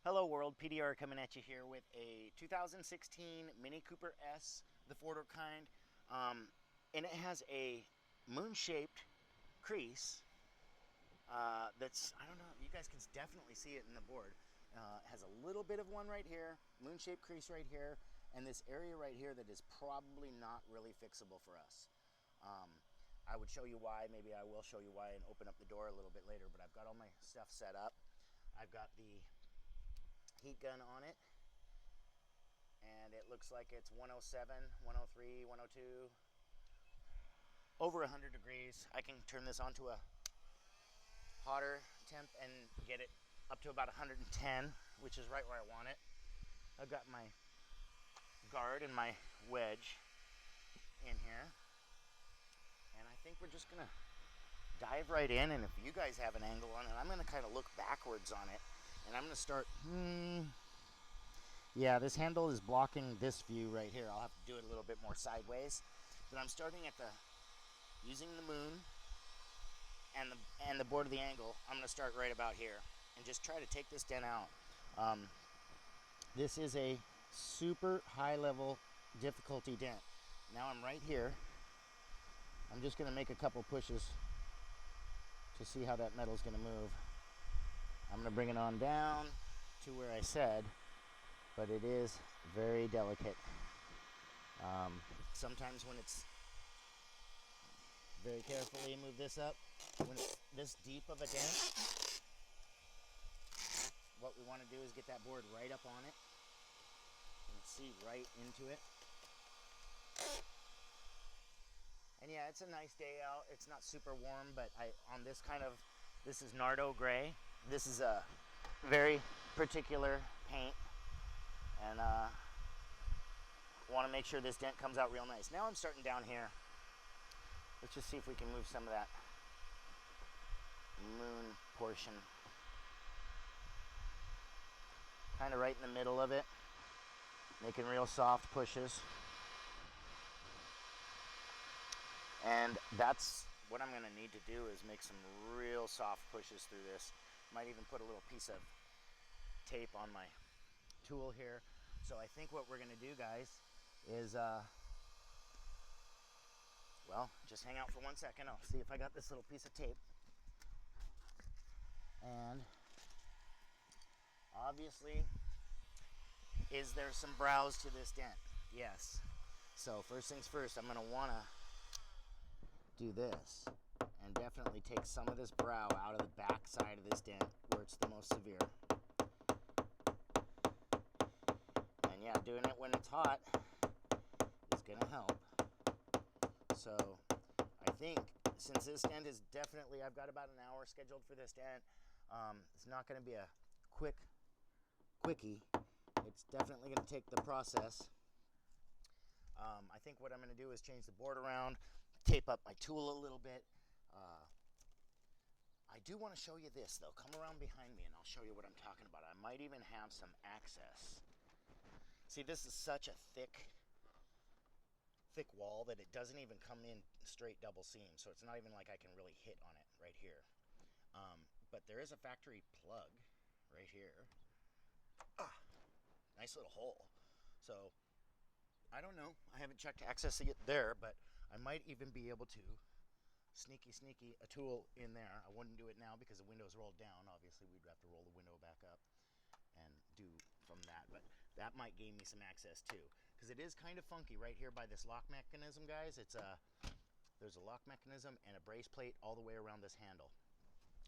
Hello world, PDR coming at you here with a 2016 Mini Cooper S, the four-door kind, and it has a moon-shaped crease that's, I don't know, you guys can definitely see it in the board. It has a little bit of one right here, moon-shaped crease right here, and this area right here that is probably not really fixable for us. I would show you why, maybe I will show you why and open up the door a little bit later, but I've got all my stuff set up. I've got the heat gun on it, and it looks like it's 107, 103, 102, over 100 degrees. I can turn this onto a hotter temp and get it up to about 110, which is right where I want it. I've got my guard and my wedge in here, and I think we're just gonna dive right in, and if you guys have an angle on it, I'm gonna kind of look backwards on it. And I'm going to start, yeah, this handle is blocking this view right here. I'll have to do it a little bit more sideways. But I'm starting at using the moon and the board of the angle. I'm going to start right about here and just try to take this dent out. This is a super high level difficulty dent. Now I'm right here. I'm just going to make a couple pushes to see how that metal's going to move. I'm going to bring it on down to where I said, but it is very delicate. Sometimes when it's, very carefully move this up, when it's this deep of a dent, what we want to do is get that board right up on it and see right into it. And yeah, it's a nice day out. It's not super warm, but on this kind of, this is Nardo gray. This is a very particular paint, and want to make sure this dent comes out real nice. Now I'm starting down here. Let's just see if we can move some of that moon portion kind of right in the middle of it, making real soft pushes. And that's what I'm going to need to do, is make some real soft pushes through this. Might even put a little piece of tape on my tool here. So I think what we're going to do, guys, is, well, just hang out for 1 second. I'll see if I got this little piece of tape. And obviously, is there some brows to this dent? Yes. So first things first, I'm going to want to do this and definitely take some of this brow out of the back side of this dent where it's the most severe. And yeah, doing it when it's hot is gonna help. So I think since this dent is definitely, I've got about an hour scheduled for this dent, it's not gonna be a quickie. It's definitely gonna take the process. I think what I'm gonna do is change the board around, tape up my tool a little bit. I do want to show you this though. Come around behind me and I'll show you what I'm talking about. I might even have some access. See, this is such a thick wall that it doesn't even come in straight double seam, so it's not even like I can really hit on it right here. But there is a factory plug right here. Nice little hole. So I don't know, I haven't checked accessing it there, but I might even be able to sneaky a tool in there. I wouldn't do it now because the window's rolled down. Obviously we'd have to roll the window back up and do from that, but that might gain me some access too, because it is kind of funky right here by this lock mechanism, guys. There's a lock mechanism and a brace plate all the way around this handle.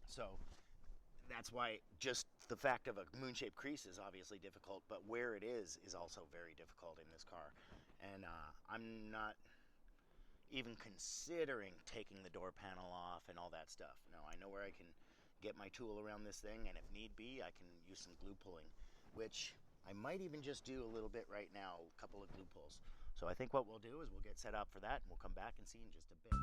So that's why just the fact of a moon-shaped crease is obviously difficult, but where it is also very difficult in this car. And I'm not even considering taking the door panel off and all that stuff. No, I know where I can get my tool around this thing, and if need be, I can use some glue pulling, which I might even just do a little bit right now, a couple of glue pulls. So I think what we'll do is we'll get set up for that, and we'll come back and see in just a bit.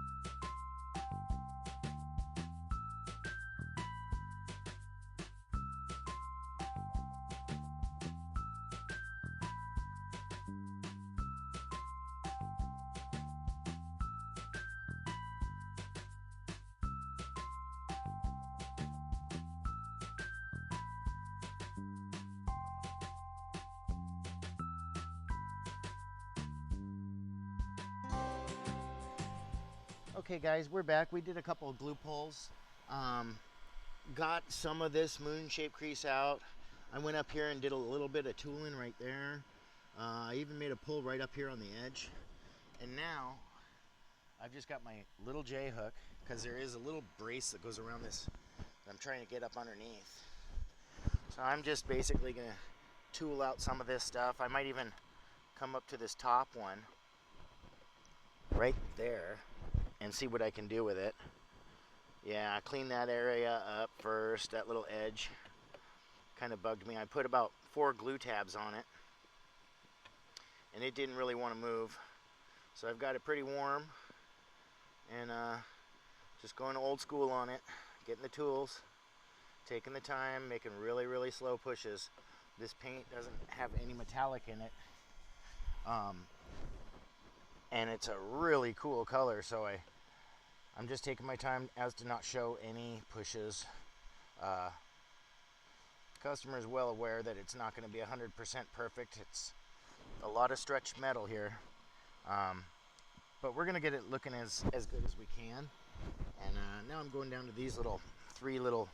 Okay guys, we're back. We did a couple of glue pulls. Got some of this moon-shaped crease out. I went up here and did a little bit of tooling right there. I even made a pull right up here on the edge. And now, I've just got my little J-hook, because there is a little brace that goes around this that I'm trying to get up underneath. So I'm just basically going to tool out some of this stuff. I might even come up to this top one right there and see what I can do with it. Yeah, clean that area up first. That little edge kind of bugged me. I put about 4 glue tabs on it, and it didn't really want to move. So I've got it pretty warm, and just going old school on it, getting the tools, taking the time, making really, really slow pushes. This paint doesn't have any metallic in it, and it's a really cool color, so I'm just taking my time as to not show any pushes. The customer is well aware that it's not going to be 100% perfect. It's a lot of stretched metal here, but we're going to get it looking as good as we can. And now I'm going down to these 3 little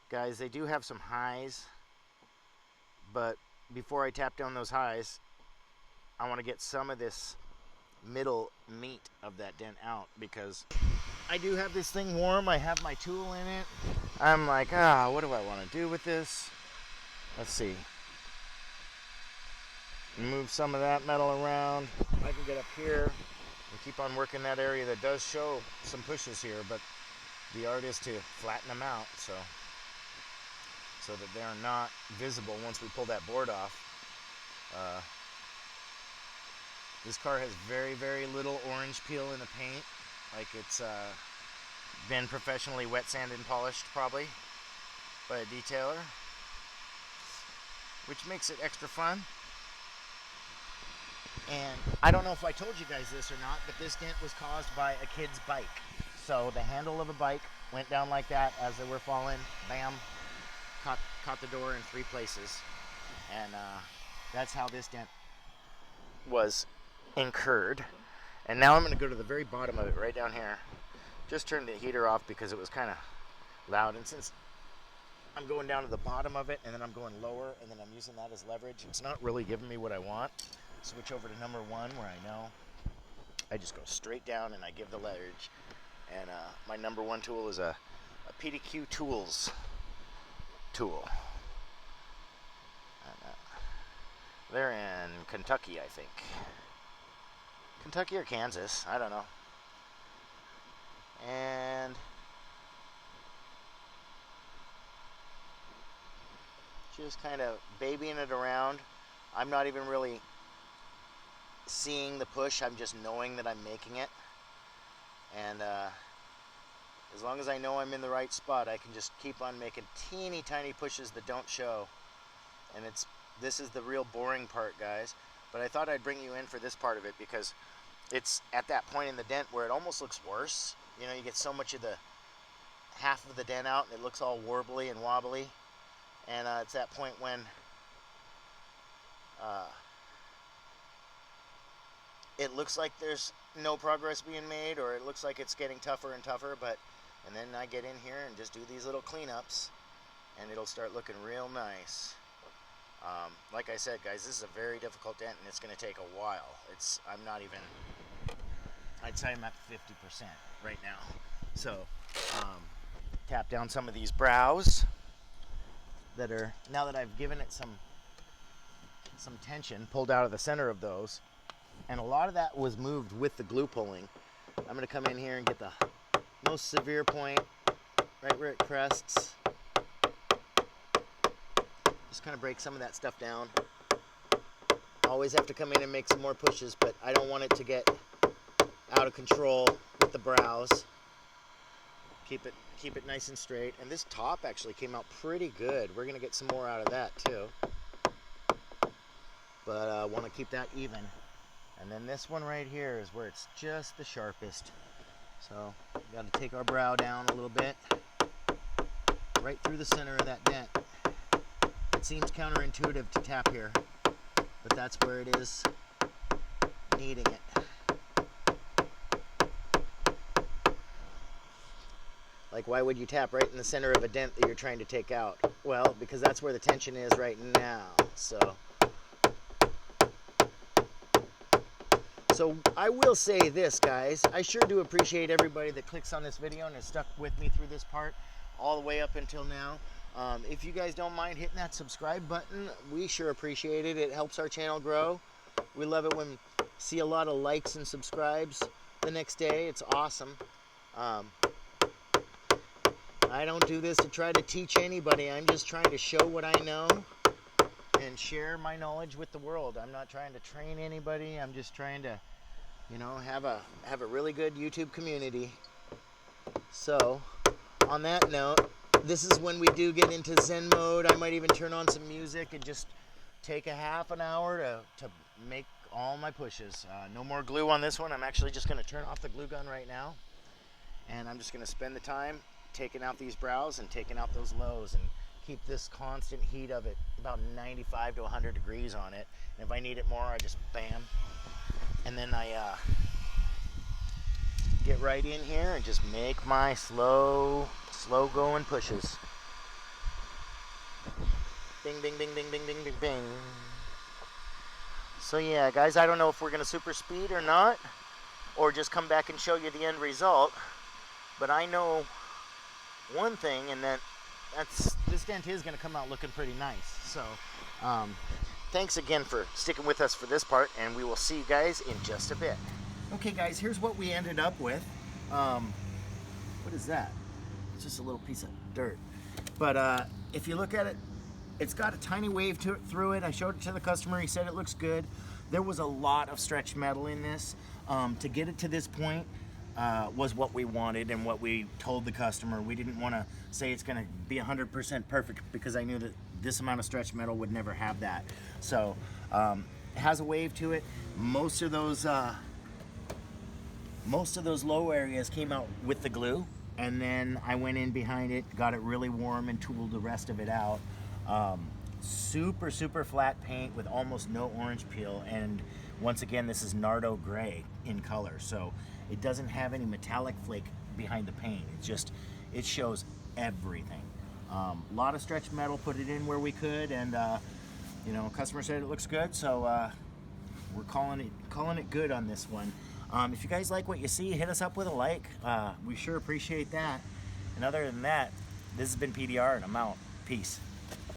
guys. They do have some highs, but before I tap down those highs, I want to get some of this middle meat of that dent out, because I do have this thing warm. I have my tool in it. I'm like, what do I want to do with this? Let's see. Move some of that metal around. I can get up here and keep on working that area that does show some pushes here, but the art is to flatten them out so that they're not visible once we pull that board off. This car has very, very little orange peel in the paint. Like it's been professionally wet sanded and polished probably by a detailer, which makes it extra fun. And I don't know if I told you guys this or not, but this dent was caused by a kid's bike. So the handle of a bike went down like that as they were falling. Bam, caught the door in 3 places. And that's how this dent was incurred. And now I'm going to go to the very bottom of it, right down here. Just turned the heater off because it was kind of loud. And since I'm going down to the bottom of it, and then I'm going lower, and then I'm using that as leverage, it's not really giving me what I want. Switch over to number 1, where I know I just go straight down and I give the leverage. And my number 1 tool is a PDQ Tools tool. And, they're in Kentucky, I think. Kentucky or Kansas, I don't know. And just kind of babying it around. I'm not even really seeing the push, I'm just knowing that I'm making it. And as long as I know I'm in the right spot, I can just keep on making teeny tiny pushes that don't show. And this is the real boring part, guys. But I thought I'd bring you in for this part of it, because it's at that point in the dent where it almost looks worse. You know, you get so much of the half of the dent out and it looks all warbly and wobbly. And it's that point when it looks like there's no progress being made, or it looks like it's getting tougher and tougher, and then I get in here and just do these little cleanups, and it'll start looking real nice. Like I said, guys, this is a very difficult dent, and it's going to take a while. I'm not even, I'd say I'm at 50% right now. So, tap down some of these brows that are, now that I've given it some tension, pulled out of the center of those, and a lot of that was moved with the glue pulling. I'm going to come in here and get the most severe point right where it crests. Just kind of break some of that stuff down. Always have to come in and make some more pushes, but I don't want it to get out of control with the brows. Keep it nice and straight. And this top actually came out pretty good. We're going to get some more out of that too. But I want to keep that even. And then this one right here is where it's just the sharpest. So we got to take our brow down a little bit, right through the center of that dent. It seems counterintuitive to tap here, but that's where it is needing it. Like, why would you tap right in the center of a dent that you're trying to take out? Well, because that's where the tension is right now. So I will say this, guys. I sure do appreciate everybody that clicks on this video and has stuck with me through this part all the way up until now. If you guys don't mind hitting that subscribe button, we sure appreciate it. It helps our channel grow. We love it when we see a lot of likes and subscribes the next day. It's awesome. I don't do this to try to teach anybody. I'm just trying to show what I know and share my knowledge with the world. I'm not trying to train anybody. I'm just trying to, you know, have a really good YouTube community. So, on that note, this is when we do get into Zen mode. I might even turn on some music and just take a half an hour to make all my pushes. No more glue on this one. I'm actually just going to turn off the glue gun right now. And I'm just going to spend the time taking out these brows and taking out those lows and keep this constant heat of it about 95 to 100 degrees on it. And if I need it more, I just bam. And then I get right in here and just make my slow going pushes. Bing, bing, bing, bing, bing, bing, bing, bing. So yeah, guys, I don't know if we're going to super speed or not, or just come back and show you the end result. But I know one thing, and this dent is going to come out looking pretty nice. So thanks again for sticking with us for this part, and we will see you guys in just a bit. Okay, guys, here's what we ended up with. What is that? It's just a little piece of dirt. But if you look at it, it's got a tiny wave through it. I showed it to the customer. He said it looks good. There was a lot of stretched metal in this. To get it to this point was what we wanted and what we told the customer. We didn't want to say it's going to be 100% perfect because I knew that this amount of stretched metal would never have that. So it has a wave to it. Most of those low areas came out with the glue, and then I went in behind it, got it really warm, and tooled the rest of it out. Super flat paint with almost no orange peel, and once again, this is Nardo gray in color, so it doesn't have any metallic flake behind the paint. It shows everything. A lot of stretched metal, put it in where we could, and you know, customer said it looks good, so we're calling it good on this one. If you guys like what you see, hit us up with a like. We sure appreciate that. And other than that, this has been PDR, and I'm out. Peace.